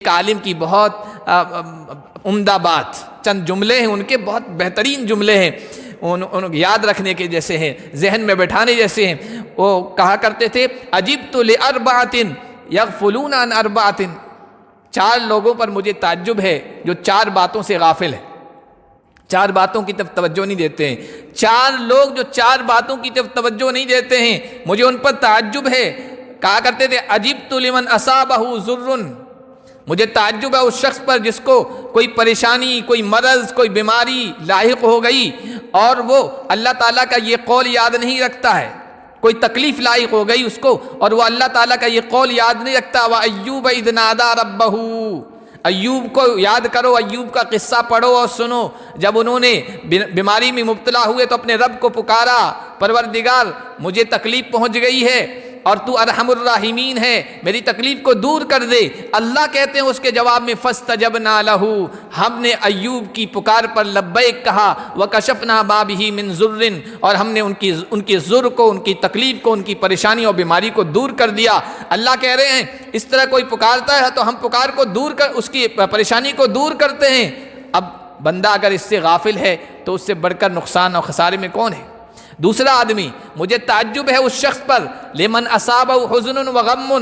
ایک عالم کی بہت عمدہ بات، چند جملے ہیں ان کے، بہت بہترین جملے ہیں، ان یاد رکھنے کے جیسے ہیں، ذہن میں بٹھانے جیسے ہیں۔ وہ کہا کرتے تھے عجبت لاربعۃ یغفلون عن اربعۃ، 4 لوگوں پر مجھے تعجب ہے جو 4 باتوں سے غافل ہیں، 4 باتوں کی طرف توجہ نہیں دیتے ہیں۔ 4 لوگ جو 4 باتوں کی طرف توجہ نہیں دیتے ہیں، مجھے ان پر تعجب ہے۔ کہا کرتے تھے عجبت لمن اصابہ ضر، مجھے تعجب ہے اس شخص پر جس کو کوئی پریشانی، کوئی مرض، کوئی بیماری لاحق ہو گئی اور وہ اللہ تعالیٰ کا یہ قول یاد نہیں رکھتا ہے، کوئی تکلیف لاحق ہو گئی اس کو اور وہ اللہ تعالیٰ کا یہ قول یاد نہیں رکھتا۔ وَأَيُّوبَ إِذْ نَادَىٰ رَبَّهُ، ایوب کو یاد کرو، ایوب کا قصہ پڑھو اور سنو، جب انہوں نے بیماری میں مبتلا ہوئے تو اپنے رب کو پکارا، پروردگار مجھے تکلیف پہنچ گئی ہے اور تو ارحم الراحمین ہے، میری تکلیف کو دور کر دے۔ اللہ کہتے ہیں اس کے جواب میں فاستجبنا لہ، ہم نے ایوب کی پکار پر لبیک کہا، وکشفنا ما بہ من ضر، اور ہم نے ان کی ضر کو، ان کی تکلیف کو، ان کی پریشانی اور بیماری کو دور کر دیا۔ اللہ کہہ رہے ہیں اس طرح کوئی پکارتا ہے تو ہم پکار کو دور کر، اس کی پریشانی کو دور کرتے ہیں۔ اب بندہ اگر اس سے غافل ہے تو اس سے بڑھ کر نقصان اور خسارے میں کون ہے؟ دوسرا آدمی، مجھے تعجب ہے اس شخص پر لمن اصابہ حزن وغم،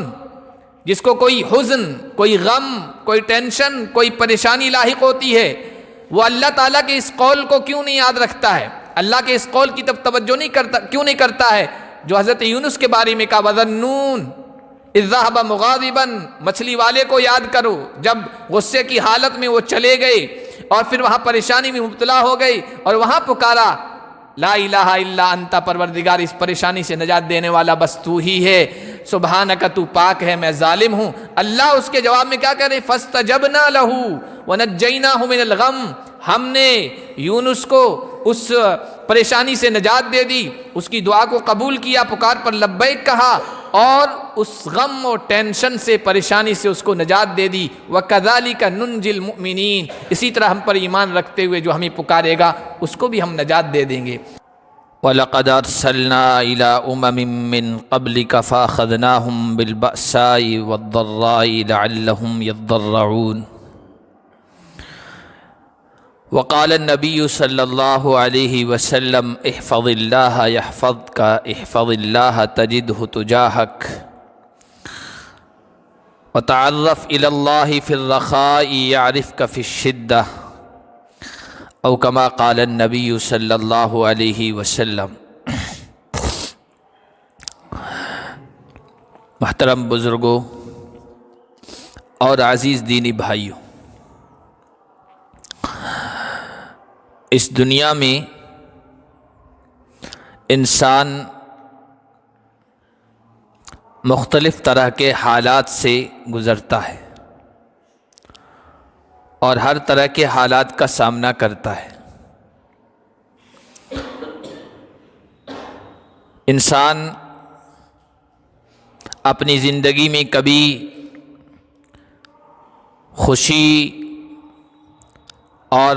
جس کو کوئی حزن، کوئی غم، کوئی ٹینشن، کوئی پریشانی لاحق ہوتی ہے، وہ اللہ تعالیٰ کے اس قول کو کیوں نہیں یاد رکھتا ہے، اللہ کے اس قول کی طرف توجہ نہیں کرتا، کیوں نہیں کرتا ہے جو حضرت یونس کے بارے میں کہا وَذَنُّونَ اذ ذَهَبَ مُغَاضِبًا، مچھلی والے کو یاد کرو جب غصے کی حالت میں وہ چلے گئے اور پھر وہاں پریشانی میں مبتلا ہو گئے اور وہاں پکارا لا الہ الا انت، پروردگار اس پریشانی سے نجات دینے والا بس تو ہی ہے، سبحانک تو پاک ہے، میں ظالم ہوں۔ اللہ اس کے جواب میں کیا کہہ رہے؟ فاستجبنا لہ ونجیناہ من الغم، ہم نے یونس کو اس پریشانی سے نجات دے دی، اس کی دعا کو قبول کیا، پکار پر لبیک کہا اور اس غم اور ٹینشن سے، پریشانی سے اس کو نجات دے دی۔ وَكَذَلِكَ نُنْجِي الْمُؤْمِنِينَ، اسی طرح ہم پر ایمان رکھتے ہوئے جو ہمیں پکارے گا اس کو بھی ہم نجات دے دیں گے۔ وَلَقَدْ أَرْسَلْنَا إِلَىٰ أُمَمٍ مِّن قَبْلِكَ فَأَخَذْنَاهُمْ بِالْبَأْسَاءِ وَالضَّرَّاءِ لَعَلَّهُمْ يَضَّرَّعُونَ۔ وقال النبی صلی اللہ علیہ وسلم احفظ اللہ یحفظک احفظ اللہ تجدہ تجاہک وتعرف الی اللہ فی الرخاء یعرفک فی الشدہ، او کما قال النبی صلی اللہ علیہ وسلم۔ محترم بزرگوں اور عزیز دینی بھائیوں، اس دنیا میں انسان مختلف طرح کے حالات سے گزرتا ہے اور ہر طرح کے حالات کا سامنا کرتا ہے۔ انسان اپنی زندگی میں کبھی خوشی اور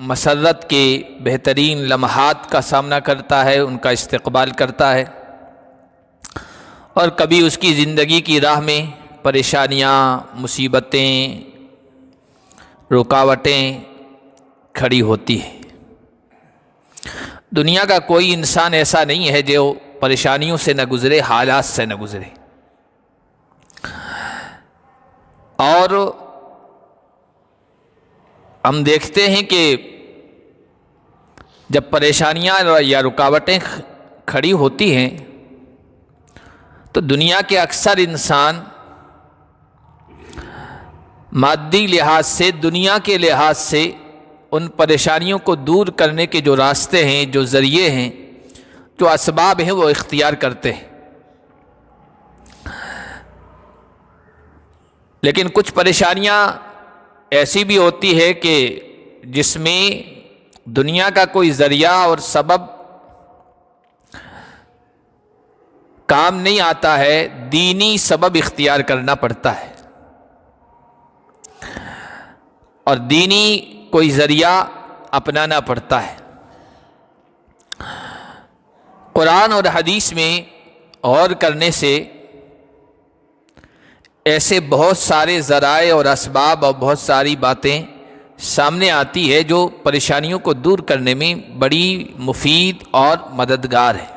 مسرت کے بہترین لمحات کا سامنا کرتا ہے، ان کا استقبال کرتا ہے، اور کبھی اس کی زندگی کی راہ میں پریشانیاں، مصیبتیں، رکاوٹیں کھڑی ہوتی ہیں۔ دنیا کا کوئی انسان ایسا نہیں ہے جو پریشانیوں سے نہ گزرے، حالات سے نہ گزرے، اور ہم دیکھتے ہیں کہ جب پریشانیاں یا رکاوٹیں کھڑی ہوتی ہیں تو دنیا کے اکثر انسان مادی لحاظ سے، دنیا کے لحاظ سے ان پریشانیوں کو دور کرنے کے جو راستے ہیں، جو ذریعے ہیں، جو اسباب ہیں، وہ اختیار کرتے ہیں۔ لیکن کچھ پریشانیاں ایسی بھی ہوتی ہے کہ جس میں دنیا کا کوئی ذریعہ اور سبب کام نہیں آتا ہے، دینی سبب اختیار کرنا پڑتا ہے، اور دینی کوئی ذریعہ اپنانا پڑتا ہے۔ قرآن اور حدیث میں غور کرنے سے ایسے بہت سارے ذرائع اور اسباب اور بہت ساری باتیں سامنے آتی ہے جو پریشانیوں کو دور کرنے میں بڑی مفید اور مددگار ہے۔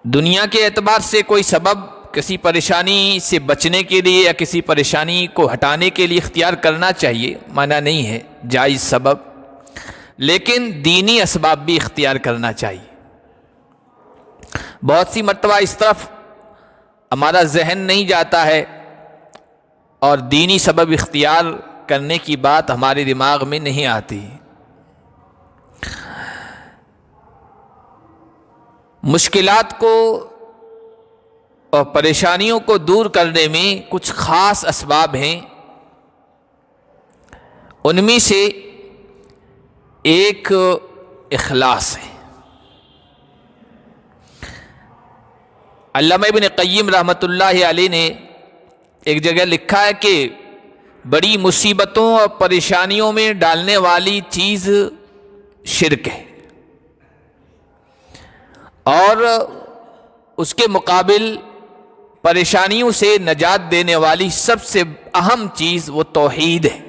دنیا کے اعتبار سے کوئی سبب کسی پریشانی سے بچنے کے لیے یا کسی پریشانی کو ہٹانے کے لیے اختیار کرنا چاہیے، منع نہیں ہے، جائز سبب، لیکن دینی اسباب بھی اختیار کرنا چاہیے۔ بہت سی مرتبہ اس طرف ہمارا ذہن نہیں جاتا ہے اور دینی سبب اختیار کرنے کی بات ہمارے دماغ میں نہیں آتی۔ مشکلات کو اور پریشانیوں کو دور کرنے میں کچھ خاص اسباب ہیں، ان میں سے ایک اخلاص ہے۔ علامہ ابن قیم رحمۃ اللہ علیہ نے ایک جگہ لکھا ہے کہ بڑی مصیبتوں اور پریشانیوں میں ڈالنے والی چیز شرک ہے، اور اس کے مقابل پریشانیوں سے نجات دینے والی سب سے اہم چیز وہ توحید ہے۔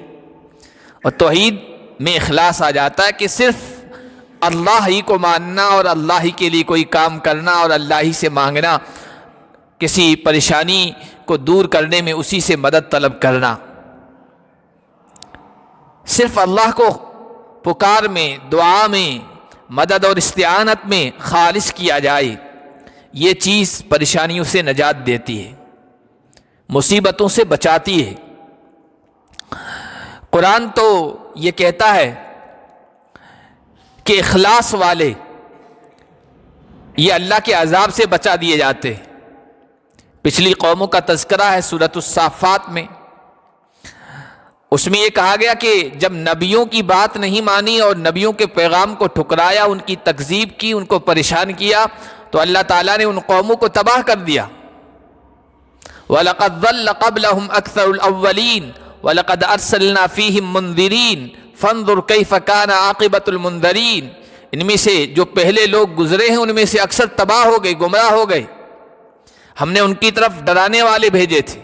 اور توحید میں اخلاص آ جاتا ہے کہ صرف اللہ ہی کو ماننا اور اللہ ہی کے لیے کوئی کام کرنا اور اللہ ہی سے مانگنا، کسی پریشانی کو دور کرنے میں اسی سے مدد طلب کرنا، صرف اللہ کو پکار میں، دعا میں، مدد اور استعانت میں خالص کیا جائے، یہ چیز پریشانیوں سے نجات دیتی ہے، مصیبتوں سے بچاتی ہے۔ قرآن تو یہ کہتا ہے کہ اخلاص والے یہ اللہ کے عذاب سے بچا دیے جاتے ہیں۔ پچھلی قوموں کا تذکرہ ہے سورۃ الصافات میں، اس میں یہ کہا گیا کہ جب نبیوں کی بات نہیں مانی اور نبیوں کے پیغام کو ٹھکرایا، ان کی تکذیب کی، ان کو پریشان کیا، تو اللہ تعالیٰ نے ان قوموں کو تباہ کر دیا۔ وَلَقَدْ ضَلَّ قَبْلَهُمْ أَكْثَرُ الْأَوَّلِينَ وَلَقَدْ أَرْسَلْنَا فِيهِمْ مُنذِرِينَ فَانظُرْ كَيْفَ كَانَ عَاقِبَةُ الْمُنذَرِينَ۔ ان میں سے جو پہلے لوگ گزرے ہیں ان میں سے اکثر تباہ ہو گئے، گمراہ ہو گئے۔ ہم نے ان کی طرف ڈرانے والے بھیجے تھے،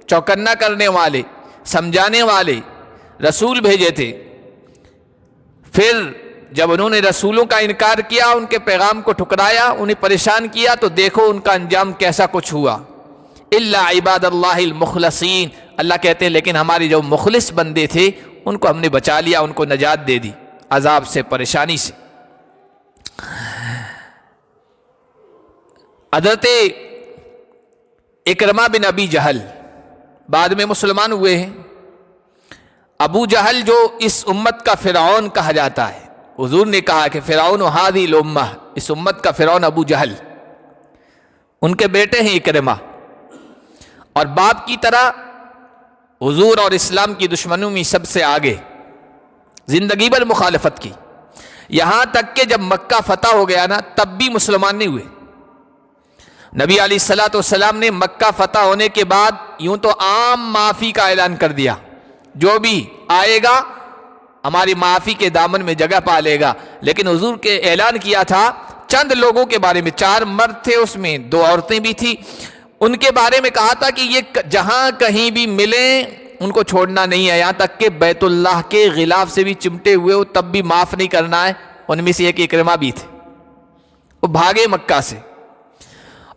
چوکنا کرنے والے، سمجھانے والے رسول بھیجے تھے، پھر جب انہوں نے رسولوں کا انکار کیا، ان کے پیغام کو ٹھکرایا، انہیں پریشان کیا، تو دیکھو ان کا انجام کیسا کچھ ہوا۔ الا عباد اللہ المخلصین، اللہ کہتے ہیں لیکن ہمارے جو مخلص بندے تھے ان کو ہم نے بچا لیا، ان کو نجات دے دی عذاب سے، پریشانی سے۔ حضرت اکرمہ بن ابی جہل بعد میں مسلمان ہوئے ہیں۔ ابو جہل جو اس امت کا فرعون کہا جاتا ہے، حضور نے کہا کہ فرعون ہذہ الامہ، اس امت کا فرعون ابو جہل، ان کے بیٹے ہیں اکرمہ، اور باپ کی طرح حضور اور اسلام کی دشمنوں میں سب سے آگے، زندگی بھر مخالفت کی، یہاں تک کہ جب مکہ فتح ہو گیا نا تب بھی مسلمان نہیں ہوئے۔ نبی علیہ الصلوۃ والسلام نے مکہ فتح ہونے کے بعد یوں تو عام معافی کا اعلان کر دیا، جو بھی آئے گا ہماری معافی کے دامن میں جگہ پا لے گا، لیکن حضور کے اعلان کیا تھا چند لوگوں کے بارے میں، 4 مرد تھے، اس میں 2 عورتیں بھی تھیں، ان کے بارے میں کہا تھا کہ یہ جہاں کہیں بھی ملیں ان کو چھوڑنا نہیں ہے، یہاں تک کہ بیت اللہ کے غلاف سے بھی چمٹے ہوئے ہو تب بھی معاف نہیں کرنا ہے۔ ان میں سے ایک اکرمہ بھی تھے، وہ بھاگے مکہ سے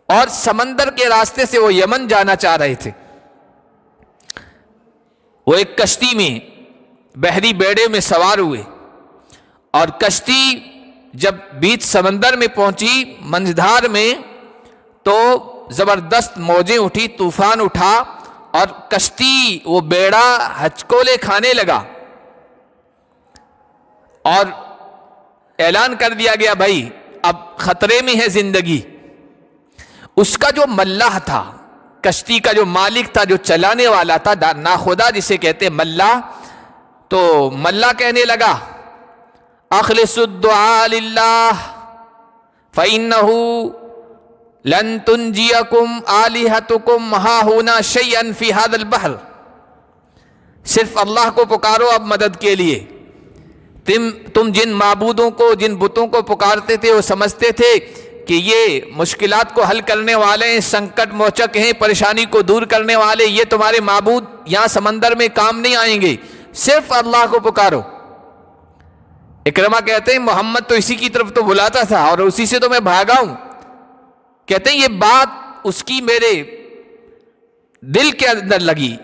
اور سمندر کے راستے سے وہ یمن جانا چاہ رہے تھے۔ وہ ایک کشتی میں، بحری بیڑے میں سوار ہوئے، اور کشتی جب بیچ سمندر میں پہنچی منجھدار میں تو زبردست موجیں اٹھی، طوفان اٹھا، اور کشتی وہ بیڑا ہچکولے کھانے لگا، اور اعلان کر دیا گیا بھائی اب خطرے میں ہے زندگی۔ اس کا جو ملاح تھا، کشتی کا جو مالک تھا، جو چلانے والا تھا، ناخدا جسے کہتے ملاح، تو ملاح کہنے لگا اخلص الدعاء للہ فإنہ لن تنجیکم آلہتکم ہا ہونا شیئا فی ھذا البحر، صرف اللہ کو پکارو اب مدد کے لیے، تم جن معبودوں کو، جن بتوں کو پکارتے تھے وہ سمجھتے تھے کہ یہ مشکلات کو حل کرنے والے ہیں، سنکٹ موچک ہیں، پریشانی کو دور کرنے والے، یہ تمہارے معبود یہاں سمندر میں کام نہیں آئیں گے، صرف اللہ کو پکارو۔ اکرمہ کہتے ہیں محمد تو اسی کی طرف تو بلاتا تھا اور اسی سے تو میں بھاگا ہوں۔ کہتے ہیں یہ بات اس کی میرے دل کے اندر لگی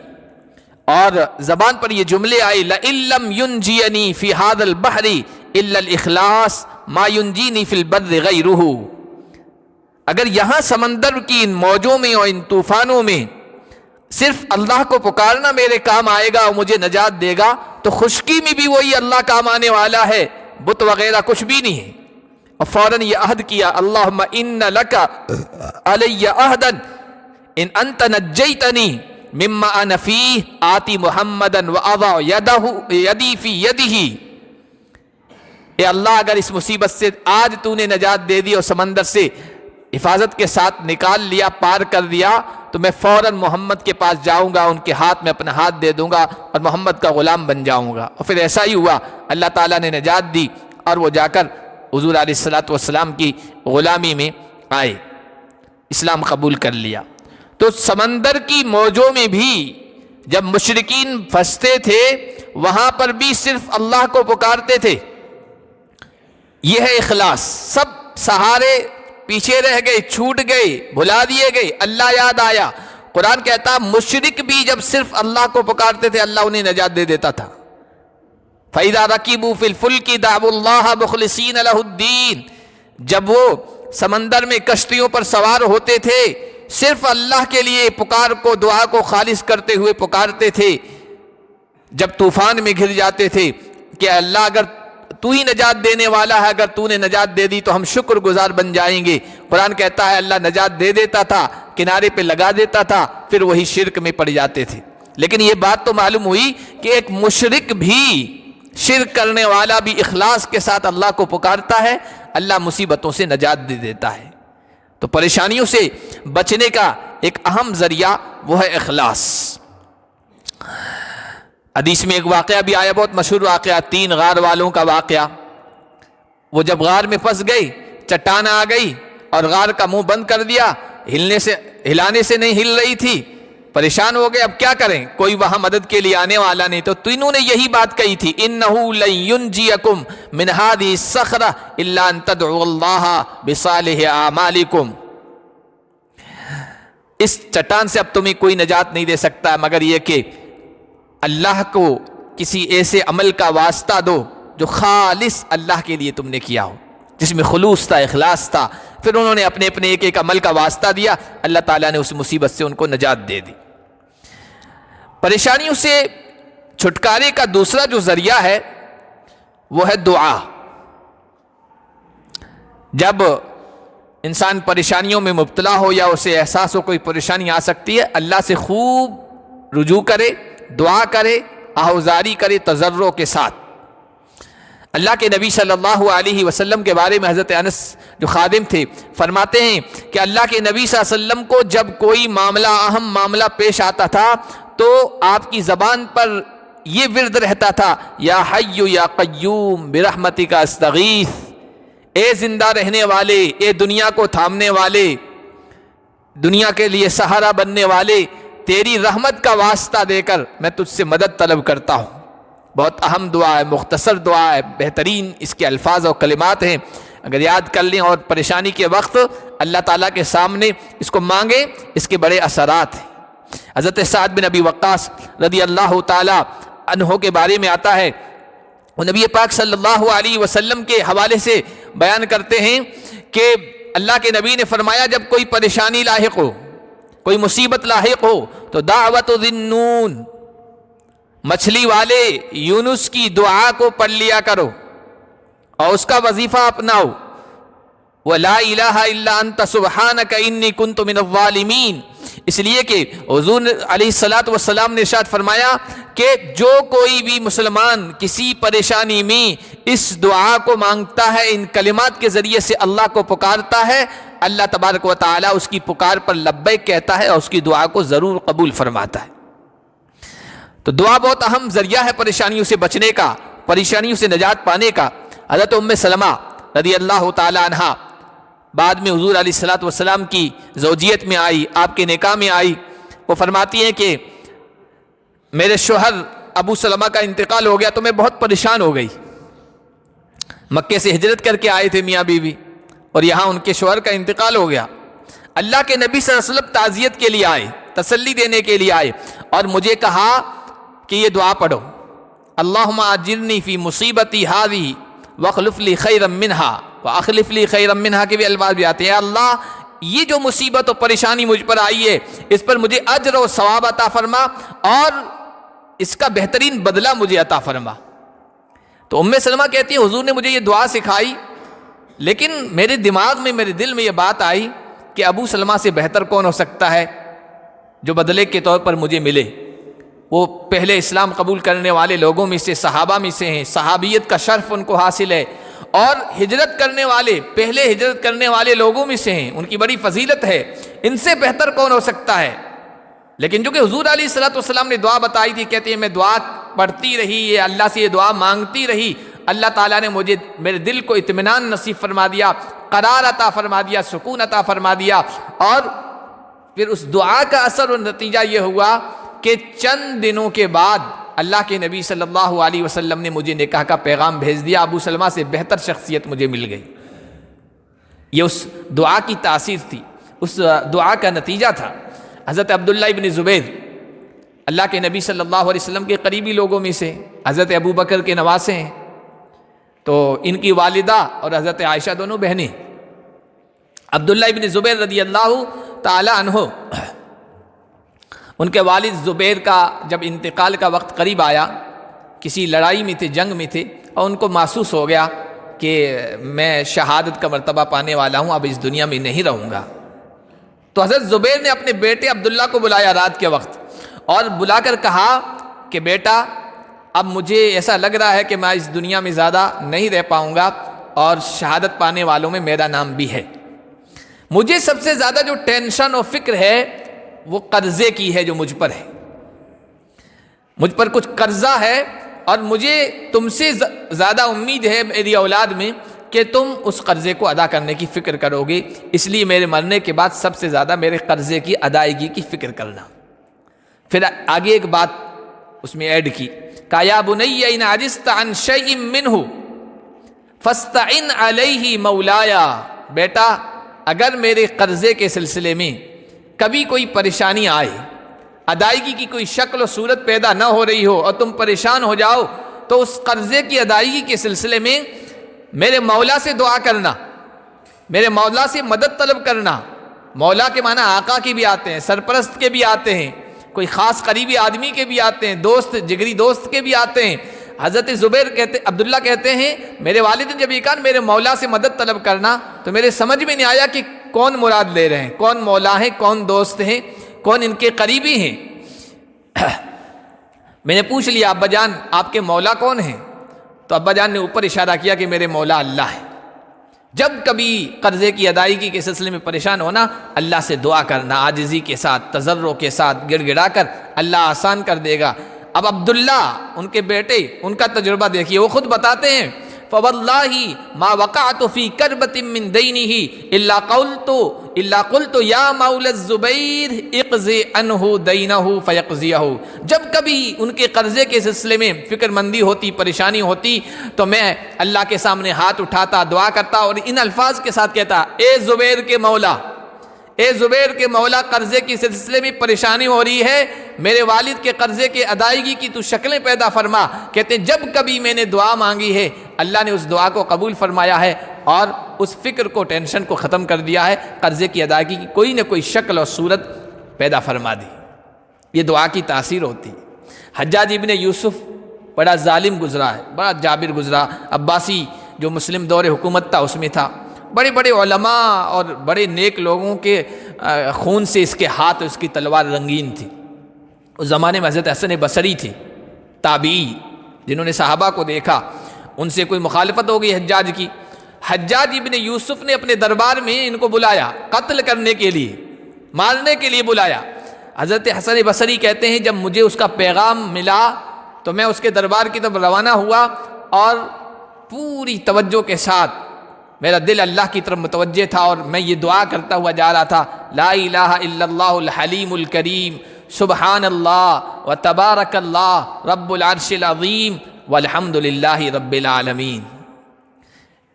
اور زبان پر یہ جملے آئے، لَإِن لَّمْ يُنْجِيَنِي فِي هَذَا الْبَحْرِ إِلَّا الْإِخْلَاصُ مَا يُنْجِينِي فِي الْبَرِّ غَيْرُهُ۔ اگر یہاں سمندر کی ان موجوں میں اور ان طوفانوں میں صرف اللہ کو پکارنا میرے کام آئے گا اور مجھے نجات دے گا، تو خشکی میں بھی وہی اللہ کام آنے والا ہے، بت وغیرہ کچھ بھی نہیں ہے۔ اور فوراً یہ عہد کیا، اللہم ان لک علی عہدا ان انت نجیتنی مما انا فیہ آتی محمدا واضع یدی فی یدہ۔ اے اللہ اگر اس مصیبت سے آج تو نے نجات دے دی اور سمندر سے حفاظت کے ساتھ نکال لیا، پار کر دیا، تو میں فوراً محمد کے پاس جاؤں گا، ان کے ہاتھ میں اپنا ہاتھ دے دوں گا اور محمد کا غلام بن جاؤں گا۔ اور پھر ایسا ہی ہوا، اللہ تعالیٰ نے نجات دی اور وہ جا کر حضور علیہ الصلوۃ والسلام کی غلامی میں آئے، اسلام قبول کر لیا۔ تو سمندر کی موجوں میں بھی جب مشرکین پھنستے تھے وہاں پر بھی صرف اللہ کو پکارتے تھے۔ یہ ہے اخلاص۔ سب سہارے پیچھے رہ گئے، چھوٹ گئے، بھلا دیے گئے، اللہ یاد آیا۔ قرآن کہتا مشرک بھی جب صرف اللہ کو پکارتے تھے اللہ انہیں نجات دے دیتا تھا۔ فَإِذَا رَكِبُوا فِي الْفُلْكِ دَعْوُوا اللَّهَ مُخْلِصِينَ لَهُ الدِّينَ۔ جب وہ سمندر میں کشتیوں پر سوار ہوتے تھے صرف اللہ کے لیے پکار کو، دعا کو خالص کرتے ہوئے پکارتے تھے۔ جب طوفان میں گر جاتے تھے کہ اللہ اگر تو ہی نجات دینے والا ہے، اگر تو نے نجات دے دی تو ہم شکر گزار بن جائیں گے۔ قرآن کہتا ہے اللہ نجات دے دیتا تھا، کنارے پہ لگا دیتا تھا، پھر وہی شرک میں پڑ جاتے تھے۔ لیکن یہ بات تو معلوم ہوئی کہ ایک مشرک بھی، شرک کرنے والا بھی اخلاص کے ساتھ اللہ کو پکارتا ہے، اللہ مصیبتوں سے نجات دے دیتا ہے۔ تو پریشانیوں سے بچنے کا ایک اہم ذریعہ وہ ہے اخلاص۔ حدیث میں ایک واقعہ بھی آیا، بہت مشہور واقعہ، 3 غار والوں کا واقعہ۔ وہ جب غار میں پھنس گئی، چٹان آ گئی اور غار کا منہ بند کر دیا، ہلانے سے نہیں ہل رہی تھی، پریشان ہو گئے، اب کیا کریں، کوئی وہاں مدد کے لیے آنے والا نہیں۔ تو تینوں نے یہی بات کہی تھی، انہ لن ینجیکم من ہذہ الصخرہ الا ان تدعوا اللہ بصالح اعمالکم۔ اس چٹان سے اب تمہیں کوئی نجات نہیں دے سکتا مگر یہ کہ اللہ کو کسی ایسے عمل کا واسطہ دو جو خالص اللہ کے لیے تم نے کیا ہو، جس میں خلوص تھا، اخلاص تھا۔ پھر انہوں نے اپنے ایک عمل کا واسطہ دیا، اللہ تعالیٰ نے اس مصیبت سے ان کو نجات دے دی۔ پریشانیوں سے چھٹکارے کا دوسرا جو ذریعہ ہے وہ ہے دعا۔ جب انسان پریشانیوں میں مبتلا ہو یا اسے احساس ہو کوئی پریشانی آ سکتی ہے، اللہ سے خوب رجوع کرے، دعا کرے، آہوزاری کرے تضرع کے ساتھ۔ اللہ کے نبی صلی اللہ علیہ وسلم کے بارے میں حضرت انس جو خادم تھے فرماتے ہیں کہ اللہ کے نبی صلی اللہ علیہ وسلم کو جب کوئی معاملہ، اہم معاملہ پیش آتا تھا تو آپ کی زبان پر یہ ورد رہتا تھا، یا حی یا قیوم برحمتک استغیث، اے زندہ رہنے والے، اے دنیا کو تھامنے والے، دنیا کے لیے سہارا بننے والے، تیری رحمت کا واسطہ دے کر میں تجھ سے مدد طلب کرتا ہوں۔ بہت اہم دعا ہے، مختصر دعا ہے، بہترین اس کے الفاظ اور کلمات ہیں، اگر یاد کر لیں اور پریشانی کے وقت اللہ تعالیٰ کے سامنے اس کو مانگیں، اس کے بڑے اثرات ہیں۔ حضرت سعد بن ابی وقاص رضی اللہ تعالیٰ عنہ کے بارے میں آتا ہے، وہ نبی پاک صلی اللہ علیہ وسلم کے حوالے سے بیان کرتے ہیں کہ اللہ کے نبی نے فرمایا جب کوئی پریشانی لاحق ہو، کوئی مصیبت لاحق ہو تو دعوت ذی النون، مچھلی والے یونس کی دعا کو پڑھ لیا کرو اور اس کا وظیفہ اپناؤ، وَلَا إِلَهَ إِلَّا أَنْتَ سُبْحَانَكَ إِنِّي كُنْتُ مِنَ الظَّالِمِينَ۔ اس لیے کہ حضور علیہ الصلوۃ والسلام نے ارشاد فرمایا کہ جو کوئی بھی مسلمان کسی پریشانی میں اس دعا کو مانگتا ہے، ان کلمات کے ذریعے سے اللہ کو پکارتا ہے، اللہ تبارک و تعالیٰ اس کی پکار پر لبیک کہتا ہے اور اس کی دعا کو ضرور قبول فرماتا ہے۔ تو دعا بہت اہم ذریعہ ہے پریشانیوں سے بچنے کا، پریشانیوں سے نجات پانے کا۔ حضرت ام سلمہ رضی اللہ تعالی عنہا بعد میں حضور علیہ الصلوۃ والسلام کی زوجیت میں آئی، آپ کے نکاح میں آئی، وہ فرماتی ہیں کہ میرے شوہر ابو سلمہ کا انتقال ہو گیا تو میں بہت پریشان ہو گئی۔ مکے سے ہجرت کر کے آئے تھے میاں بیوی، اور یہاں ان کے شوہر کا انتقال ہو گیا۔ اللہ کے نبی صلی اللہ علیہ وسلم تعزیت کے لیے آئے، تسلی دینے کے لیے آئے، اور مجھے کہا کہ یہ دعا پڑھو، اللہم اجرنی فی مصیبتی ہذی واخلف لی خیرا منہا واخلف لی خیرا منہا کے بھی الفاظ بھی آتے ہیں۔ اللہ یہ جو مصیبت و پریشانی مجھ پر آئی ہے اس پر مجھے اجر و ثواب عطا فرما اور اس کا بہترین بدلہ مجھے عطا فرما۔ تو ام سلمہ کہتی ہے حضور نے مجھے یہ دعا سکھائی، لیکن میرے دماغ میں، میرے دل میں یہ بات آئی کہ ابو سلمہ سے بہتر کون ہو سکتا ہے جو بدلے کے طور پر مجھے ملے۔ وہ پہلے اسلام قبول کرنے والے لوگوں میں سے، صحابہ میں سے ہیں، صحابیت کا شرف ان کو حاصل ہے، اور ہجرت کرنے والے، پہلے ہجرت کرنے والے لوگوں میں سے ہیں، ان کی بڑی فضیلت ہے، ان سے بہتر کون ہو سکتا ہے۔ لیکن جو کہ حضور علیہ الصلوۃ والسلام نے دعا بتائی تھی، کہتے ہیں میں دعا پڑھتی رہی، یہ اللہ سے یہ دعا مانگتی رہی، اللہ تعالیٰ نے مجھے، میرے دل کو اطمینان نصیب فرما دیا، قرار عطا فرما دیا، سکون عطا فرما دیا، اور پھر اس دعا کا اثر و نتیجہ یہ ہوا کہ چند دنوں کے بعد اللہ کے نبی صلی اللہ علیہ وسلم نے مجھے نکاح کا پیغام بھیج دیا، ابو سلمہ سے بہتر شخصیت مجھے مل گئی۔ یہ اس دعا کی تاثیر تھی، اس دعا کا نتیجہ تھا۔ حضرت عبداللہ ابن زبیر اللہ کے نبی صلی اللہ علیہ وسلم کے قریبی لوگوں میں سے، حضرت ابو بکر کے نواسے ہیں، تو ان کی والدہ اور حضرت عائشہ دونوں بہنیں۔ عبداللہ ابن زبیر رضی اللہ تعالی عنہ، ان کے والد زبیر کا جب انتقال کا وقت قریب آیا، کسی لڑائی میں تھے، جنگ میں تھے، اور ان کو محسوس ہو گیا کہ میں شہادت کا مرتبہ پانے والا ہوں، اب اس دنیا میں نہیں رہوں گا۔ تو حضرت زبیر نے اپنے بیٹے عبداللہ کو بلایا رات کے وقت، اور بلا کر کہا کہ بیٹا اب مجھے ایسا لگ رہا ہے کہ میں اس دنیا میں زیادہ نہیں رہ پاؤں گا، اور شہادت پانے والوں میں میرا نام بھی ہے۔ مجھے سب سے زیادہ جو ٹینشن اور فکر ہے وہ قرضے کی ہے جو مجھ پر ہے، مجھ پر کچھ قرضہ ہے، اور مجھے تم سے زیادہ امید ہے میری اولاد میں کہ تم اس قرضے کو ادا کرنے کی فکر کرو گے، اس لیے میرے مرنے کے بعد سب سے زیادہ میرے قرضے کی ادائیگی کی فکر کرنا۔ پھر آگے ایک بات اس میں ایڈ کی، کہا یا بنی ان عجزت عن شیء منہ فاستعن علیہ مولایا، بیٹا اگر میرے قرضے کے سلسلے میں کبھی کوئی پریشانی آئے، ادائیگی کی کوئی شکل و صورت پیدا نہ ہو رہی ہو اور تم پریشان ہو جاؤ، تو اس قرضے کی ادائیگی کے سلسلے میں میرے مولا سے دعا کرنا، میرے مولا سے مدد طلب کرنا۔ مولا کے معنی آقا کے بھی آتے ہیں، سرپرست کے بھی آتے ہیں، کوئی خاص قریبی آدمی کے بھی آتے ہیں، دوست، جگری دوست کے بھی آتے ہیں۔ حضرت زبیر کہتے، عبداللہ کہتے ہیں میرے والد نے جب یہ کہا میرے مولا سے مدد طلب کرنا، تو میرے سمجھ میں نہیں آیا کہ کون مراد لے رہے ہیں، کون مولا ہیں، کون دوست ہیں، کون ان کے قریبی ہیں۔ میں نے پوچھ لیا ابا جان آپ کے مولا کون ہیں؟ تو ابا جان نے اوپر اشارہ کیا کہ میرے مولا اللہ ہے۔ جب کبھی قرضے کی ادائیگی کے سلسلے میں پریشان ہونا، اللہ سے دعا کرنا، عاجزی کے ساتھ، تضرع کے ساتھ، گڑ گڑا کر، اللہ آسان کر دے گا۔ اب عبداللہ ان کے بیٹے، ان کا تجربہ دیکھیے، وہ خود بتاتے ہیں فواللہ ما وقعت فی کربۃ من دینہ الا قلت یا مولا الزبیر اقض عنہ دینہ فیقضیہ۔ جب کبھی ان کے قرضے کے سلسلے میں فکر مندی ہوتی، پریشانی ہوتی، تو میں اللہ کے سامنے ہاتھ اٹھاتا، دعا کرتا، اور ان الفاظ کے ساتھ کہتا، اے زبیر کے مولا، اے زبیر کے مولا، قرضے کے سلسلے میں پریشانی ہو رہی ہے، میرے والد کے قرضے کے ادائیگی کی تو شکلیں پیدا فرما۔ کہتے ہیں جب کبھی میں نے دعا مانگی ہے، اللہ نے اس دعا کو قبول فرمایا ہے، اور اس فکر کو، ٹینشن کو ختم کر دیا ہے، قرضے کی ادائیگی کی کوئی نہ کوئی شکل اور صورت پیدا فرما دی۔ یہ دعا کی تاثیر ہوتی۔ حجاج ابن یوسف بڑا ظالم گزرا ہے، بڑا جابر گزرا، عباسی جو مسلم دور حکومت تھا اس میں تھا، بڑے بڑے علماء اور بڑے نیک لوگوں کے خون سے اس کے ہاتھ، اس کی تلوار رنگین تھی۔ اس زمانے میں حضرت حسن بصری تھی، تابعی، جنہوں نے صحابہ کو دیکھا، ان سے کوئی مخالفت ہو گئی حجاج کی۔ حجاج ابن یوسف نے اپنے دربار میں ان کو بلایا، قتل کرنے کے لیے، مارنے کے لیے بلایا۔ حضرت حسن بصری کہتے ہیں جب مجھے اس کا پیغام ملا تو میں اس کے دربار کی طرف روانہ ہوا، اور پوری توجہ کے ساتھ میرا دل اللہ کی طرف متوجہ تھا اور میں یہ دعا کرتا ہوا جا رہا تھا، لا الہ الا اللہ الحلیم الکریم، سبحان اللہ و تبارک اللہ رب العرش العظیم والحمد للہ رب العالمین۔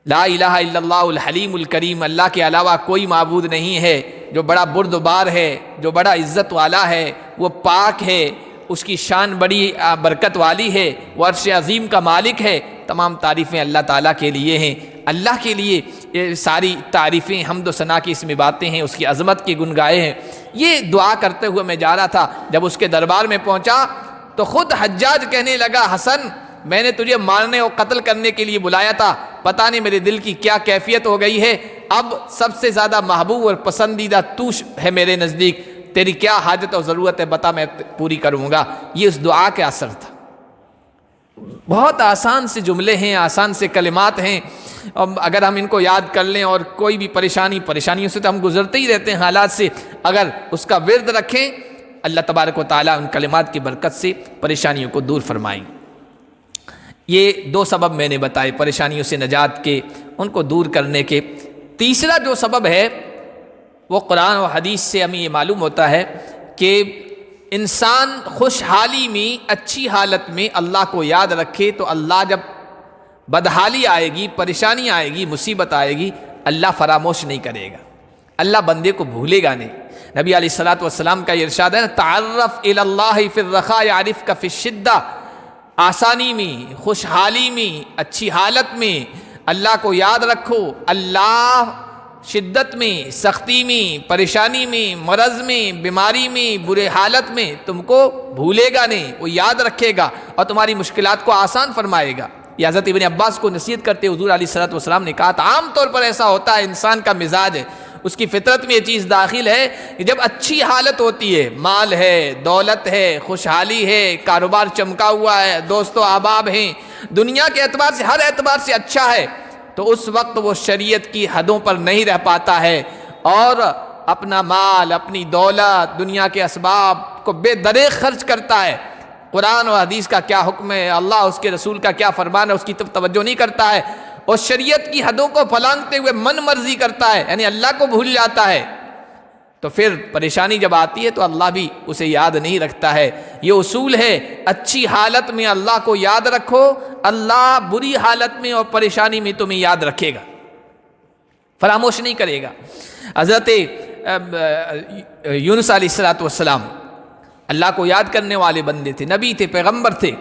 لا الہ الا اللہ الحلیم الکریم، اللہ کے علاوہ کوئی معبود نہیں ہے جو بڑا بردبار ہے، جو بڑا عزت والا ہے، وہ پاک ہے، اس کی شان بڑی برکت والی ہے، وہ عرش عظیم کا مالک ہے۔ تمام تعریفیں اللہ تعالیٰ کے لیے ہیں۔ اللہ کے لیے یہ ساری تعریفیں، حمد و ثنا کی اس میں باتیں ہیں، اس کی عظمت کی گنگائے ہیں۔ یہ دعا کرتے ہوئے میں جا رہا تھا، جب اس کے دربار میں پہنچا تو خود حجاج کہنے لگا، حسن میں نے تجھے مارنے اور قتل کرنے کے لیے بلایا تھا، پتہ نہیں میرے دل کی کیا کیفیت ہو گئی ہے، اب سب سے زیادہ محبوب اور پسندیدہ تو ہے میرے نزدیک، تیری کیا حاجت اور ضرورت ہے بتا، میں پوری کروں گا۔ یہ اس دعا کا اثر تھا۔ بہت آسان سے جملے ہیں، آسان سے کلمات ہیں، اگر ہم ان کو یاد کر لیں اور کوئی بھی پریشانیوں سے تو ہم گزرتے ہی رہتے ہیں، حالات سے، اگر اس کا ورد رکھیں اللہ تبارک و تعالیٰ ان کلمات کی برکت سے پریشانیوں کو دور فرمائیں۔ یہ دو سبب میں نے بتائے پریشانیوں سے نجات کے، ان کو دور کرنے کے۔ تیسرا جو سبب ہے وہ قرآن و حدیث سے ہمیں یہ معلوم ہوتا ہے کہ انسان خوشحالی میں، اچھی حالت میں اللہ کو یاد رکھے تو اللہ جب بدحالی آئے گی، پریشانی آئے گی، مصیبت آئے گی، اللہ فراموش نہیں کرے گا، اللہ بندے کو بھولے گا نہیں۔ نبی علیہ الصلوۃ والسلام کا یہ ارشاد ہے، تعرف الی اللہ فی الرخاء یعرفک فی الشدہ، آسانی میں، خوشحالی میں، اچھی حالت میں اللہ کو یاد رکھو، اللہ شدت میں، سختی میں، پریشانی میں، مرض میں، بیماری میں، برے حالت میں تم کو بھولے گا نہیں، وہ یاد رکھے گا اور تمہاری مشکلات کو آسان فرمائے گا۔ یہ حضرت ابن عباس کو نصیحت کرتے حضور علیہ الصلوۃ والسلام نے کہا تھا، عام طور پر ایسا ہوتا ہے، انسان کا مزاج ہے، اس کی فطرت میں یہ چیز داخل ہے کہ جب اچھی حالت ہوتی ہے، مال ہے، دولت ہے، خوشحالی ہے، کاروبار چمکا ہوا ہے، دوست و احباب ہیں، دنیا کے اعتبار سے، ہر اعتبار سے اچھا ہے، تو اس وقت وہ شریعت کی حدوں پر نہیں رہ پاتا ہے اور اپنا مال، اپنی دولت، دنیا کے اسباب کو بے دریغ خرچ کرتا ہے۔ قرآن و حدیث کا کیا حکم ہے، اللہ اس کے رسول کا کیا فرمان ہے، اس کی طرف توجہ نہیں کرتا ہے اور شریعت کی حدوں کو پھلانگتے ہوئے من مرضی کرتا ہے، یعنی اللہ کو بھول جاتا ہے، تو پھر پریشانی جب آتی ہے تو اللہ بھی اسے یاد نہیں رکھتا ہے۔ یہ اصول ہے، اچھی حالت میں اللہ کو یاد رکھو، اللہ بری حالت میں اور پریشانی میں تمہیں یاد رکھے گا، فراموش نہیں کرے گا۔ حضرت یونس علیہ الصلوۃ والسلام اللہ کو یاد کرنے والے بندے تھے، نبی تھے، پیغمبر تھے۔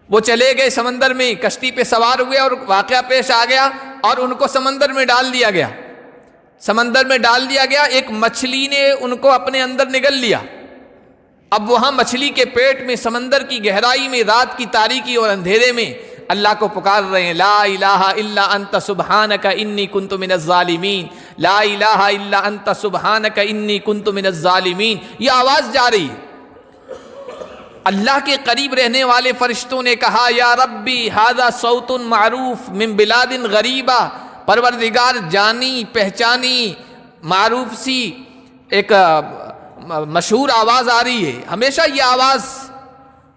وہ چلے گئے سمندر میں، کشتی پہ سوار ہوئے اور واقعہ پیش آ گیا اور ان کو سمندر میں ڈال دیا گیا۔ سمندر میں ڈال دیا گیا، ایک مچھلی نے ان کو اپنے اندر نگل لیا۔ اب وہاں مچھلی کے پیٹ میں، سمندر کی گہرائی میں، رات کی تاریکی اور اندھیرے میں اللہ کو پکار رہے ہیں، لا الہ الا انت سبحانک انی کنت من الظالمین، لا الہ الا انت سبحانک انی کنت من الظالمین۔ یہ آواز جا رہی ہے۔ اللہ کے قریب رہنے والے فرشتوں نے کہا، یا ربی ھذا صوت معروف من بلاد غریبہ، پروردگار جانی پہچانی معروف سی ایک مشہور آواز آ رہی ہے، ہمیشہ یہ آواز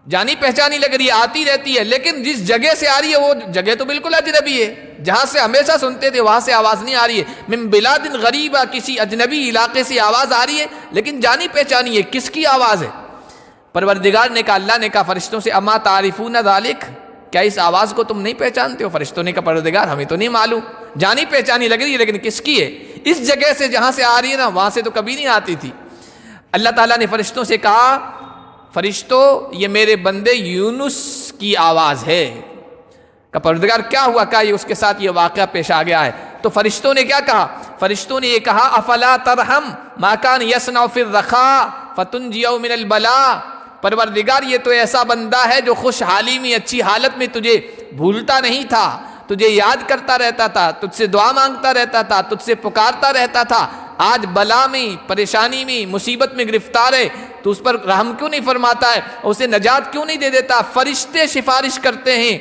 جانی پہچانی لگ رہی ہے، آتی رہتی ہے، لیکن جس جگہ سے آ رہی ہے وہ جگہ تو بالکل اجنبی ہے، جہاں سے ہمیشہ سنتے تھے وہاں سے آواز نہیں آ رہی ہے۔ من بلاد غریبہ، کسی اجنبی علاقے سے آواز آ رہی ہے لیکن جانی پہچانی ہے، کس کی آواز ہے؟ پروردگار نے کہا، اللہ نے کہا فرشتوں سے، اما تعرفون ذالک، کیا اس آواز کو تم نہیں پہچانتے ہو؟ فرشتوں نے کہا، پروردگار ہمیں تو نہیں معلوم، جانی پہچانی لگ رہی ہے لیکن کس کی ہے؟ اس جگہ سے جہاں سے آ رہی ہے نا، وہاں سے تو کبھی نہیں آتی تھی۔ اللہ تعالیٰ نے فرشتوں سے کہا، فرشتوں یہ میرے بندے یونس کی آواز ہے۔ کہ پروردگار کیا ہوا؟ کہا یہ اس کے ساتھ یہ واقعہ پیش آ گیا ہے۔ تو فرشتوں نے کیا کہا؟ فرشتوں نے یہ کہا، افلا ترحم ما کان یصنع فی الرخاء فتنجیہ من البلاء، پروردگار یہ تو ایسا بندہ ہے جو خوشحالی میں، اچھی حالت میں تجھے بھولتا نہیں تھا، تجھے یاد کرتا رہتا تھا، تجھ سے دعا مانگتا رہتا تھا، تجھ سے پکارتا رہتا تھا، آج بلا میں، پریشانی میں، مصیبت میں گرفتار ہے، تو اس پر رحم کیوں نہیں فرماتا ہے، اسے نجات کیوں نہیں دے دیتا؟ فرشتے سفارش کرتے ہیں،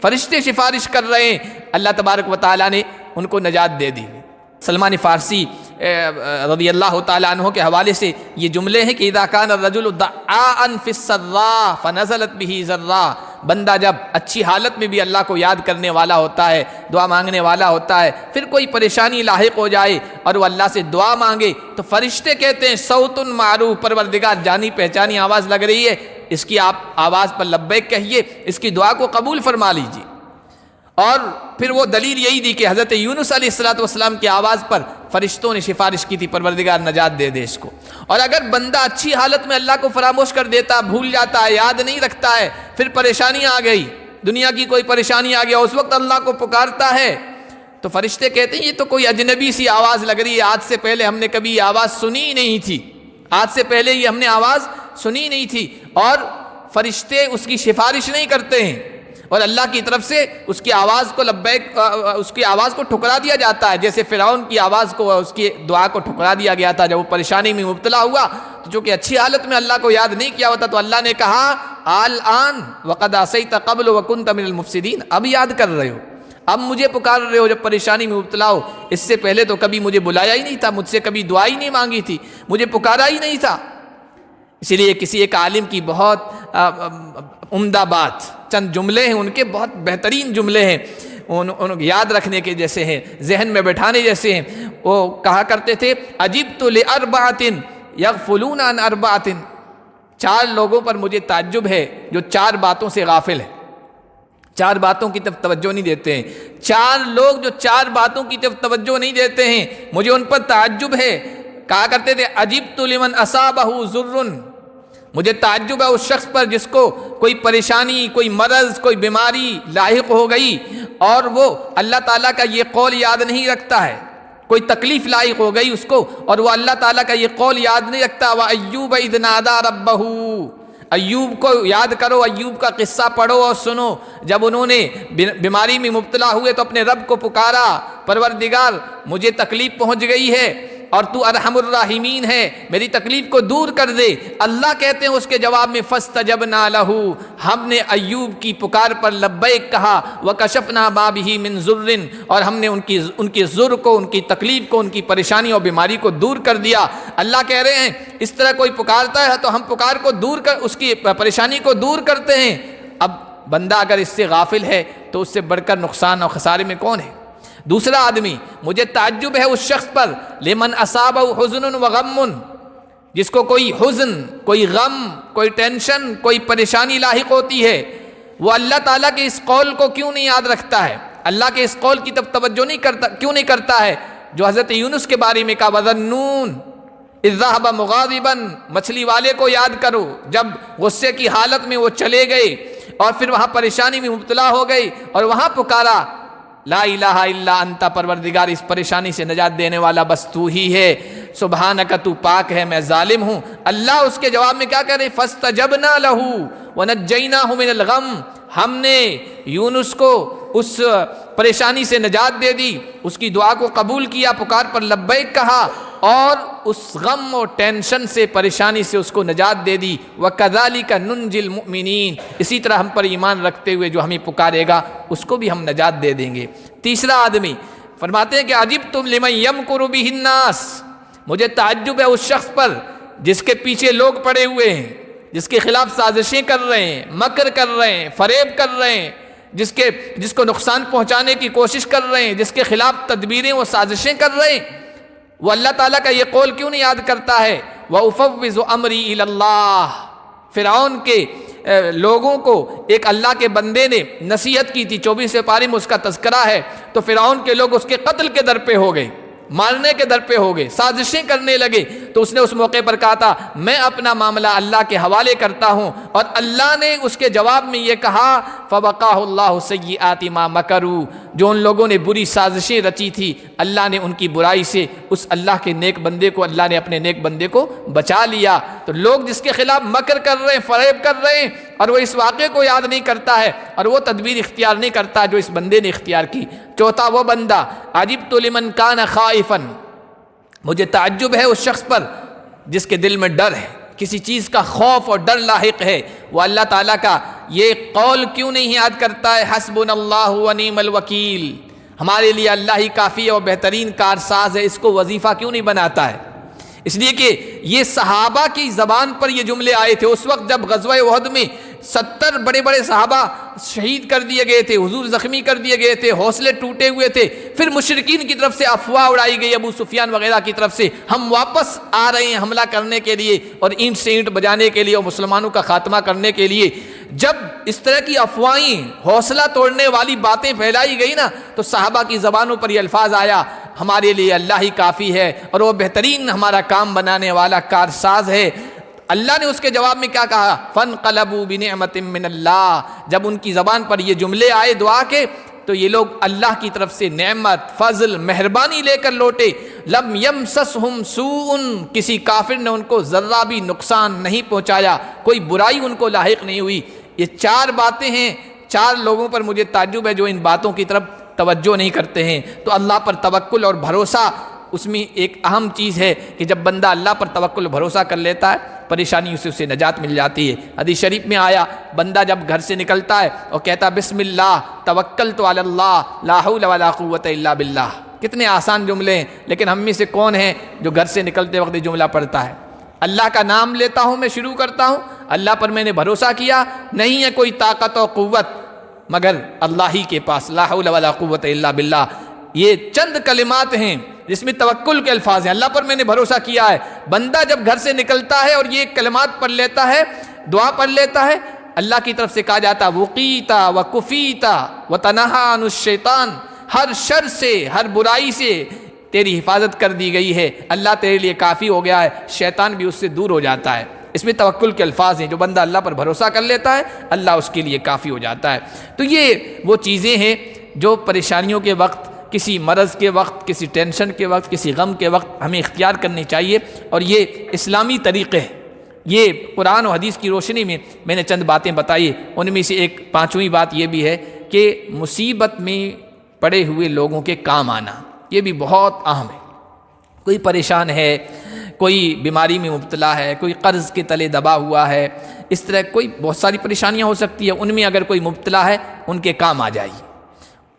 فرشتے سفارش کر رہے ہیں، اللہ تبارک و تعالیٰ نے ان کو نجات دے دی۔ سلمان فارسی رضی اللہ تعالیٰ عنہ کے حوالے سے یہ جملے ہیں کہ اذا کان الرجل دعاء فی السراء فنزلت به ضراء، بندہ جب اچھی حالت میں بھی اللہ کو یاد کرنے والا ہوتا ہے، دعا مانگنے والا ہوتا ہے، پھر کوئی پریشانی لاحق ہو جائے اور وہ اللہ سے دعا مانگے تو فرشتے کہتے ہیں صوت معروف، پروردگار جانی پہچانی آواز لگ رہی ہے، اس کی آپ آواز پر لبیک کہیے، اس کی دعا کو قبول فرما لیجیے۔ اور پھر وہ دلیل یہی دی کہ حضرت یونس علیہ السلام کی آواز پر فرشتوں نے سفارش کی تھی پروردگار نجات دے دے اس کو۔ اور اگر بندہ اچھی حالت میں اللہ کو فراموش کر دیتا، بھول جاتا ہے، یاد نہیں رکھتا ہے، پھر پریشانی آ گئی، دنیا کی کوئی پریشانی آ گیا، اس وقت اللہ کو پکارتا ہے تو فرشتے کہتے ہیں یہ تو کوئی اجنبی سی آواز لگ رہی ہے، آج سے پہلے ہم نے کبھی یہ آواز سنی ہی نہیں تھی، آج سے پہلے یہ ہم نے آواز سنی نہیں تھی، اور فرشتے اس کی سفارش نہیں کرتے ہیں، اور اللہ کی طرف سے اس کی آواز کو لبیک، اس کی آواز کو ٹھکرا دیا جاتا ہے، جیسے فرعون کی آواز کو، اس کی دعا کو ٹھکرا دیا گیا تھا جب وہ پریشانی میں مبتلا ہوا، تو چونکہ اچھی حالت میں اللہ کو یاد نہیں کیا ہوتا تو اللہ نے کہا الآن وقد عصیت قبل وکنت من المفسدین، اب یاد کر رہے ہو، اب مجھے پکار رہے ہو جب پریشانی میں مبتلا ہو، اس سے پہلے تو کبھی مجھے بلایا ہی نہیں تھا، مجھ سے کبھی دعا ہی نہیں مانگی تھی، مجھے پکارا ہی نہیں تھا۔ اسی لیے کسی ایک عالم کی بہت عمدہ بات، چند جملے ہیں ان کے، بہت بہترین جملے ہیں، ان یاد رکھنے کے جیسے ہیں، ذہن میں بٹھانے جیسے ہیں۔ وہ کہا کرتے تھے عجبت لاربعۃ یغفلون عن اربعۃ، چار لوگوں پر مجھے تعجب ہے جو چار باتوں سے غافل ہیں، چار باتوں کی طرف توجہ نہیں دیتے ہیں، چار لوگ جو چار باتوں کی طرف توجہ نہیں دیتے ہیں، مجھے ان پر تعجب ہے۔ کہا کرتے تھے عجبت لمن اصابہ ضر، مجھے تعجب ہے اس شخص پر جس کو کوئی پریشانی، کوئی مرض، کوئی بیماری لاحق ہو گئی اور وہ اللہ تعالیٰ کا یہ قول یاد نہیں رکھتا ہے، کوئی تکلیف لاحق ہو گئی اس کو اور وہ اللہ تعالیٰ کا یہ قول یاد نہیں رکھتا۔ وَأَيُّوبَ إِذْ نَادَىٰ رَبَّهُ، ایوب کو یاد کرو، ایوب کا قصہ پڑھو اور سنو، جب انہوں نے بیماری میں مبتلا ہوئے تو اپنے رب کو پکارا، پروردگار مجھے تکلیف پہنچ گئی ہے اور تو ارحم الراحمین ہے، میری تکلیف کو دور کر دے۔ اللہ کہتے ہیں اس کے جواب میں فاستجبنا لہ، ہم نے ایوب کی پکار پر لبیک کہا، وکشفنا ما بہ من ضر، اور ہم نے ان کی ضر کو، ان کی تکلیف کو، ان کی پریشانی اور بیماری کو دور کر دیا۔ اللہ کہہ رہے ہیں اس طرح کوئی پکارتا ہے تو ہم پکار کو دور کر، اس کی پریشانی کو دور کرتے ہیں۔ اب بندہ اگر اس سے غافل ہے تو اس سے بڑھ کر نقصان اور خسارے میں کون ہے؟ دوسرا آدمی، مجھے تعجب ہے اس شخص پر لمن اصابہ حزن وغم، جس کو کوئی حزن، کوئی غم، کوئی ٹینشن، کوئی پریشانی لاحق ہوتی ہے، وہ اللہ تعالیٰ کے اس قول کو کیوں نہیں یاد رکھتا ہے، اللہ کے اس قول کی طرف توجہ نہیں کرتا، کیوں نہیں کرتا ہے جو حضرت یونس کے بارے میں کہا وَظَنُّونَ اذ ذَهَبَ مُغَاضِبًا، مچھلی والے کو یاد کرو جب غصے کی حالت میں وہ چلے گئے اور پھر وہاں پریشانی میں مبتلا ہو گئے اور وہاں پکارا لا الہ الا انت، پروردگار اس پریشانی سے نجات دینے والا بس تو ہی ہے، سبحانک تو پاک ہے، میں ظالم ہوں۔ اللہ اس کے جواب میں کیا کہہ رہے؟ فاستجبنا لہ ونجیناہ من الغم، ہم نے یونس کو اس پریشانی سے نجات دے دی، اس کی دعا کو قبول کیا، پکار پر لبیک کہا اور اس غم اور ٹینشن سے، پریشانی سے اس کو نجات دے دی۔ وَكَذَلِكَ نُنْجِي الْمُؤْمِنِينَ، اسی طرح ہم پر ایمان رکھتے ہوئے جو ہمیں پکارے گا اس کو بھی ہم نجات دے دیں گے۔ تیسرا آدمی فرماتے ہیں کہ عجبتم لمن يمكر به الناس، مجھے تعجب ہے اس شخص پر جس کے پیچھے لوگ پڑے ہوئے ہیں، جس کے خلاف سازشیں کر رہے ہیں، مکر کر رہے ہیں، فریب کر رہے ہیں، جس کو نقصان پہنچانے کی کوشش کر رہے ہیں، جس کے خلاف تدبیریں و سازشیں کر رہے ہیں، وہ اللہ تعالیٰ کا یہ قول کیوں نہیں یاد کرتا ہے؟ وَأُفَوِّضُ أَمْرِي إِلَى اللَّهِ، فرعون کے لوگوں کو ایک اللہ کے بندے نے نصیحت کی تھی، 24ویں پارے میں اس کا تذکرہ ہے، تو فرعون کے لوگ اس کے قتل کے در پہ ہو گئے، مارنے کے در پہ ہو گئے، سازشیں کرنے لگے، تو اس نے اس موقع پر کہا تھا میں اپنا معاملہ اللہ کے حوالے کرتا ہوں، اور اللہ نے اس کے جواب میں یہ کہا فَوَقَاهُ اللَّهُ سَيِّئَاتِ مَا مَكَرُوا، جو ان لوگوں نے بری سازشیں رچی تھی اللہ نے ان کی برائی سے اس اللہ کے نیک بندے کو، اللہ نے اپنے نیک بندے کو بچا لیا۔ تو لوگ جس کے خلاف مکر کر رہے ہیں، فریب کر رہے ہیں، اور وہ اس واقعے کو یاد نہیں کرتا ہے اور وہ تدبیر اختیار نہیں کرتا جو اس بندے نے اختیار کی۔ چوتھا وہ بندہ عجبت لمن کان خائفا، مجھے تعجب ہے اس شخص پر جس کے دل میں ڈر ہے، کسی چیز کا خوف اور ڈر لاحق ہے، وہ اللہ تعالیٰ کا یہ قول کیوں نہیں یاد کرتا ہے حسبنا اللہ ونعم الوکیل، ہمارے لیے اللہ ہی کافی ہے اور بہترین کارساز ہے، اس کو وظیفہ کیوں نہیں بناتا ہے؟ اس لیے کہ یہ صحابہ کی زبان پر یہ جملے آئے تھے اس وقت جب غزوہ احد میں 70 بڑے بڑے صحابہ شہید کر دیے گئے تھے، حضور زخمی کر دیے گئے تھے، حوصلے ٹوٹے ہوئے تھے، پھر مشرکین کی طرف سے افواہ اڑائی گئی ابو سفیان وغیرہ کی طرف سے، ہم واپس آ رہے ہیں حملہ کرنے کے لیے اور اینٹ سے اینٹ بجانے کے لیے اور مسلمانوں کا خاتمہ کرنے کے لیے۔ جب اس طرح کی افواہیں، حوصلہ توڑنے والی باتیں پھیلائی گئی نا، تو صحابہ کی زبانوں پر یہ الفاظ آیا، ہمارے لیے اللہ ہی کافی ہے اور وہ بہترین ہمارا کام بنانے والا کارساز ہے۔ اللہ نے اس کے جواب میں کیا کہا؟ فَانْقَلَبُوا بِنِعْمَةٍ مِّنَ اللَّهِ۔ جب ان کی زبان پر یہ جملے آئے دعا کے تو یہ لوگ اللہ کی طرف سے نعمت، فضل، مہربانی لے کر لوٹے۔ لَمْ يَمْسَسْهُمْ سُوءٌ، کسی کافر نے ان کو ذرہ بھی نقصان نہیں پہنچایا، کوئی برائی ان کو لاحق نہیں ہوئی۔ یہ 4 باتیں ہیں، 4 لوگوں پر مجھے تعجب ہے جو ان باتوں کی طرف توجہ نہیں کرتے ہیں۔ تو اللہ پر توکل اور بھروسہ اس میں ایک اہم چیز ہے کہ جب بندہ اللہ پر توکل اور بھروسہ کر لیتا ہے پریشانیوں سے اسے نجات مل جاتی ہے۔ حدیث شریف میں آیا، بندہ جب گھر سے نکلتا ہے اور کہتا بسم اللہ توکلت علی اللہ لا حول ولا قوت الا باللہ، کتنے آسان جملے ہیں، لیکن ہم میں سے کون ہیں جو گھر سے نکلتے وقت یہ جملہ پڑھتا ہے؟ اللہ کا نام لیتا ہوں، میں شروع کرتا ہوں، اللہ پر میں نے بھروسہ کیا، نہیں ہے کوئی طاقت و قوت مگر اللہ ہی کے پاس، لا حول ولا قوت الا باللہ۔ یہ چند کلمات ہیں جس میں توکل کے الفاظ ہیں، اللہ پر میں نے بھروسہ کیا ہے۔ بندہ جب گھر سے نکلتا ہے اور یہ کلمات پڑھ لیتا ہے، دعا پڑھ لیتا ہے، اللہ کی طرف سے کہا جاتا وقیتا وکفیتا وتنہا عن الشیطان، ہر شر سے، ہر برائی سے تیری حفاظت کر دی گئی ہے، اللہ تیرے لیے کافی ہو گیا ہے، شیطان بھی اس سے دور ہو جاتا ہے۔ اس میں توکل کے الفاظ ہیں، جو بندہ اللہ پر بھروسہ کر لیتا ہے اللہ اس کے لیے کافی ہو جاتا ہے۔ تو یہ وہ چیزیں ہیں جو پریشانیوں کے وقت، کسی مرض کے وقت، کسی ٹینشن کے وقت، کسی غم کے وقت ہمیں اختیار کرنی چاہیے، اور یہ اسلامی طریقے ہیں۔ یہ قرآن و حدیث کی روشنی میں نے چند باتیں بتائی، ان میں سے ایک 5ویں بات یہ بھی ہے کہ مصیبت میں پڑے ہوئے لوگوں کے کام آنا، یہ بھی بہت اہم ہے۔ کوئی پریشان ہے، کوئی بیماری میں مبتلا ہے، کوئی قرض کے تلے دبا ہوا ہے، اس طرح کوئی بہت ساری پریشانیاں ہو سکتی ہیں، ان میں اگر کوئی مبتلا ہے ان کے کام آ جائیے۔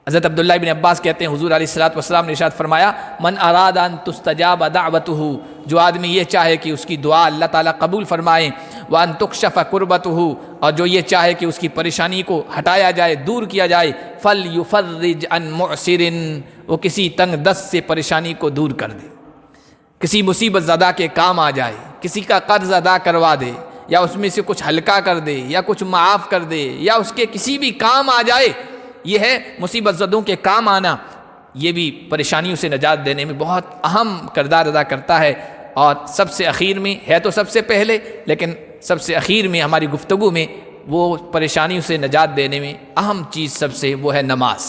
حضرت عبداللہ بن عباس کہتے ہیں حضور علیہ الصلوۃ نے ارشاد فرمایا من اراد ان تستجاب دعوته، جو آدمی یہ چاہے کہ اس کی دعا اللہ تعالیٰ قبول فرمائے، وان تکشف کربته، اور جو یہ چاہے کہ اس کی پریشانی کو ہٹایا جائے، دور کیا جائے، فلیفرج عن معسر، وہ کسی تنگ دست سے پریشانی کو دور کر دے، کسی مصیبت زدہ کے کام آ جائے، کسی کا قرض ادا کروا دے، یا اس میں سے کچھ ہلکا کر دے، یا کچھ معاف کر دے، یا اس کے کسی بھی کام آ جائے، یہ ہے مصیبت زدوں کے کام آنا۔ یہ بھی پریشانیوں سے نجات دینے میں بہت اہم کردار ادا کرتا ہے۔ اور سب سے اخیر میں ہے تو سب سے پہلے، لیکن سب سے اخیر میں ہماری گفتگو میں وہ پریشانیوں سے نجات دینے میں اہم چیز سب سے وہ ہے نماز۔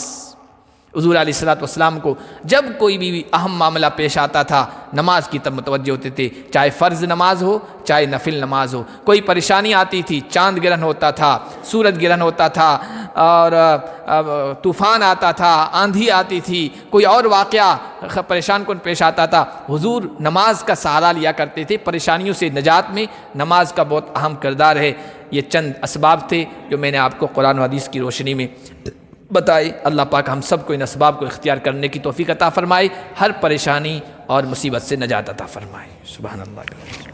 حضور علیہ الصلوۃ کو جب کوئی بھی اہم معاملہ پیش آتا تھا نماز کی طرف متوجہ ہوتے تھے، چاہے فرض نماز ہو چاہے نفل نماز ہو۔ کوئی پریشانی آتی تھی، چاند گرہن ہوتا تھا، سورج گرہن ہوتا تھا، اور طوفان آتا تھا، آندھی آتی تھی، کوئی اور واقعہ پریشان کن پیش آتا تھا، حضور نماز کا سہارا لیا کرتے تھے۔ پریشانیوں سے نجات میں نماز کا بہت اہم کردار ہے۔ یہ چند اسباب تھے جو میں نے آپ کو قرآن و حدیث کی روشنی میں بتائے۔ اللہ پاک ہم سب کو ان اسباب کو اختیار کرنے کی توفیق عطا فرمائے، ہر پریشانی اور مصیبت سے نجات عطا فرمائے۔ سبحان اللہ۔